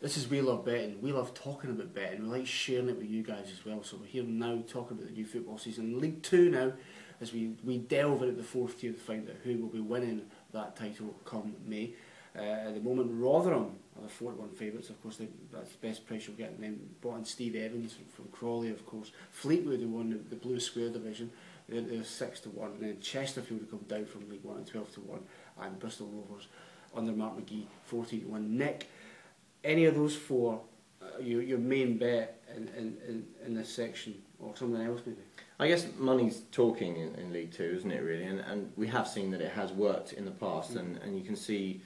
this is We Love Betting. We love talking about betting. We like sharing it with you guys as well. So we're here now talking about the new football season. League Two now, as we delve into the fourth tier to find out who will be winning that title come May. At the moment, Rotherham are the 4-1 favourites. Of course, that's the best price you'll get. And then brought in Steve Evans from Crawley, of course. Fleetwood, who won the Blue Square division, they're 6-1. And then Chesterfield, who come down from League One, at 12-1. And Bristol Rovers, under Mark McGee, 14-1. Nick, any of those four, your main bet in this section, or something else maybe? I guess money's talking in League Two, isn't it, really? And we have seen that it has worked in the past, and you can see,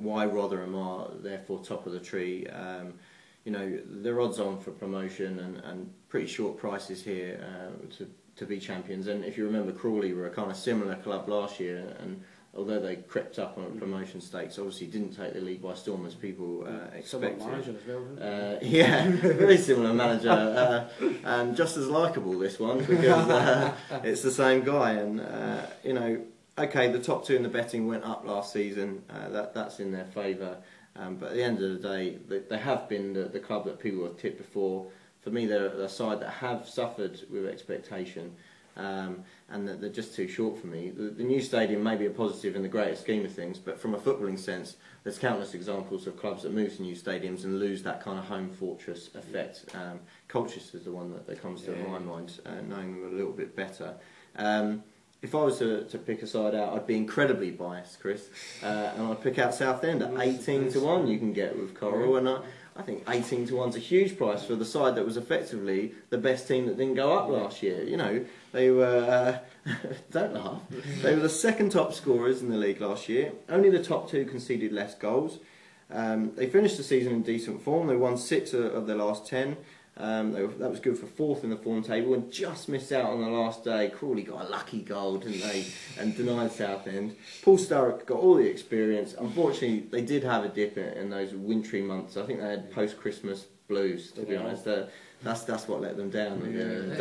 why Rotherham are therefore top of the tree. They're odds on for promotion and pretty short prices here to be champions. And if you remember, Crawley were a kind of similar club last year, and although they crept up on promotion stakes, obviously didn't take the league by storm as people expected. Similar manager as well, yeah, very similar manager, and just as likeable, this one, because it's the same guy. And okay, the top two in the betting went up last season. That's in their favour. But at the end of the day, they have been the club that people have tipped before. For me, they're a side that have suffered with expectation. And that they're just too short for me. The new stadium may be a positive in the greater scheme of things, but from a footballing sense, there's countless examples of clubs that move to new stadiums and lose that kind of home fortress effect. Colchester is the one that comes to my mind, knowing them a little bit better. If I was to pick a side out, I'd be incredibly biased, Chris, and I'd pick out Southend at 18-1 you can get with Coral, and I think 18-1's a huge price for the side that was effectively the best team that didn't go up last year. They were, don't laugh, they were the second top scorers in the league last year. Only the top two conceded less goals. They finished the season in decent form. They won 6 of their last 10. That was good for 4th in the form table, and just missed out on the last day. Crawley got a lucky goal, didn't they, and denied Southend. Paul Sturrock got all the experience. Unfortunately, they did have a dip in those wintry months. I think they had post-Christmas blues, to be honest. That's what let them down at the end of the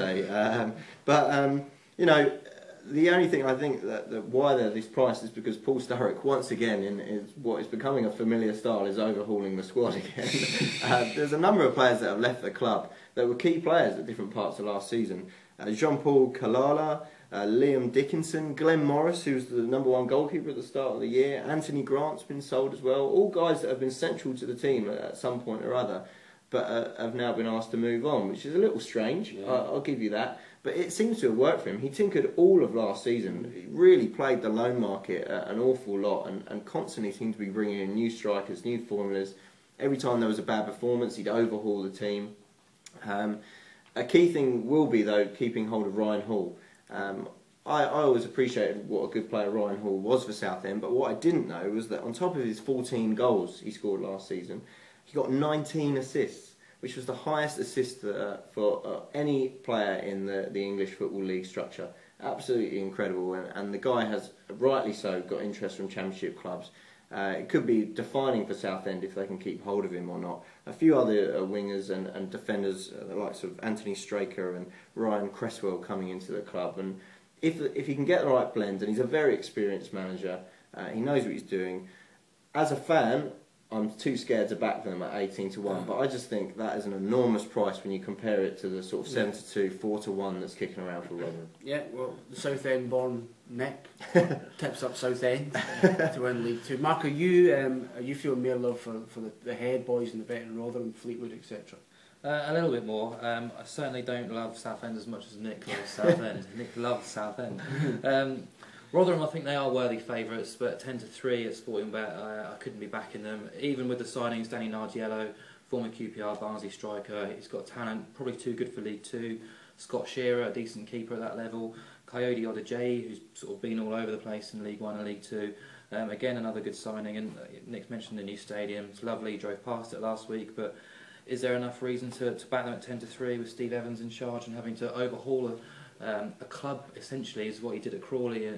day. The only thing I think that why they're this price is because Paul Sturrock, once again, in what is becoming a familiar style, is overhauling the squad again. There's a number of players that have left the club that were key players at different parts of last season. Jean-Paul Kalala, Liam Dickinson, Glenn Morris, who's the #1 goalkeeper at the start of the year, Anthony Grant's been sold as well. All guys that have been central to the team at some point or other, but have now been asked to move on, which is a little strange, I'll give you that. But it seems to have worked for him. He tinkered all of last season. He really played the loan market an awful lot, and constantly seemed to be bringing in new strikers, new formulas. Every time there was a bad performance, he'd overhaul the team. A key thing will be, though, keeping hold of Ryan Hall. I always appreciated what a good player Ryan Hall was for Southend, but what I didn't know was that on top of his 14 goals he scored last season, he got 19 assists, which was the highest assist for any player in the English Football League structure. Absolutely incredible, and the guy has, rightly so, got interest from Championship clubs. It could be defining for Southend if they can keep hold of him or not. A few other wingers and defenders, the likes of Anthony Straker and Ryan Cresswell, coming into the club. And if he can get the right blend, and he's a very experienced manager, he knows what he's doing. As a fan, I'm too scared to back them at 18-1, but I just think that is an enormous price when you compare it to the sort of 7-2, 4-1 that's kicking around for Rotherham. Yeah, well, the Southend-born Nick tips up Southend to win League Two. Mark, are you feeling more love for the head boys and the betting Rotherham, Fleetwood, etc.? A little bit more. I certainly don't love Southend as much as Nick loves Southend. Nick loves Southend. Rotherham, I think they are worthy favourites, but 10-3 at Sportingbet, I couldn't be backing them. Even with the signings, Danny Nargiello, former QPR Barnsley striker, he's got talent, probably too good for League Two. Scott Shearer, a decent keeper at that level. Coyote Odejayi, who's sort of been all over the place in League One and League Two. Again, another good signing. And Nick's mentioned the new stadium. It's lovely, drove past it last week, but is there enough reason to back them at 10-3 with Steve Evans in charge and having to overhaul a club, essentially, is what he did at Crawley?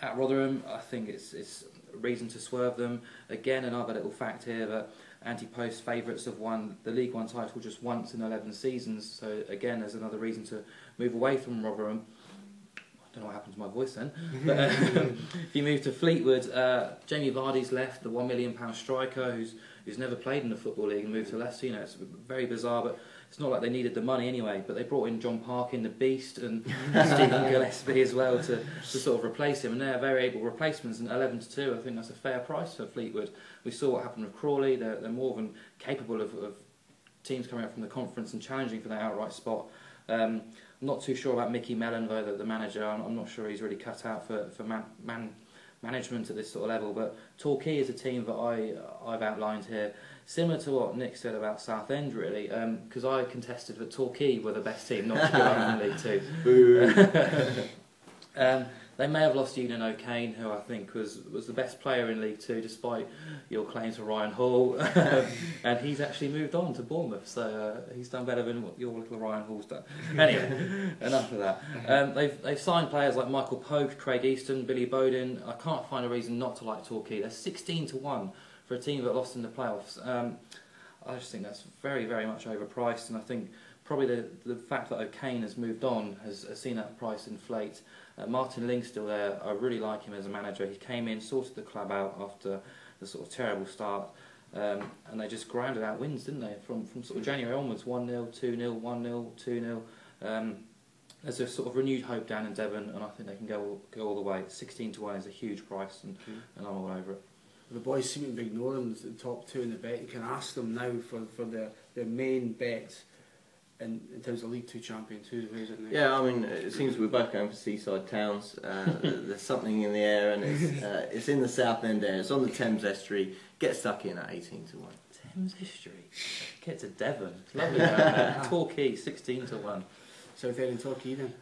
At Rotherham, I think it's a reason to swerve them. Again, another little fact here that anti-post favourites have won the League One title just once in 11 seasons. So again, there's another reason to move away from Rotherham. I don't know what happened to my voice then. But if you move to Fleetwood, Jamie Vardy's left, the £1 million striker, who's who's never played in the Football League and moved to Leicester. You know, it's very bizarre, but it's not like they needed the money anyway. But they brought in John Parkin, the Beast, and Stephen Gillespie as well to sort of replace him, and they're very able replacements. And 11-2, I think that's a fair price for Fleetwood. We saw what happened with Crawley. They're more than capable of teams coming out from the conference and challenging for that outright spot. I'm not too sure about Mickey Mellon, though, the manager. I'm not sure he's really cut out for management at this sort of level. But Torquay is a team that I've outlined here, similar to what Nick said about Southend, really, because I contested that Torquay were the best team, not to go up in League Two. They may have lost Ewan O'Kane, who I think was the best player in League Two, despite your claims for Ryan Hall, and he's actually moved on to Bournemouth, so he's done better than what your little Ryan Hall's done. Anyway, enough of that. They've signed players like Michael Pope, Craig Easton, Billy Bowden. I can't find a reason not to like Torquay. They're 16-1 for a team that lost in the playoffs. I just think that's very, very much overpriced, and I think probably the fact that O'Kane has moved on has seen that price inflate. Martin Ling's still there. I really like him as a manager. He came in, sorted the club out after the sort of terrible start, and they just grinded out wins, didn't they? From sort of January onwards, 1-0, 2-0, 1-0, 2-0. There's a sort of renewed hope down in Devon, and I think they can go all the way. 16-1 is a huge price, and I'm all over it. The boys seem to be ignoring the top two in the bet. You can ask them now for their main bets in terms of League Two champions. Who's it now? Yeah, I mean, it seems we're both going for seaside towns. There's something in the air, and it's in the Southend area. It's on the Thames Estuary. Get stuck in at 18-1. Thames Estuary. Get to Devon. It's lovely down there. Torquay, 16-1. Southend and Torquay then.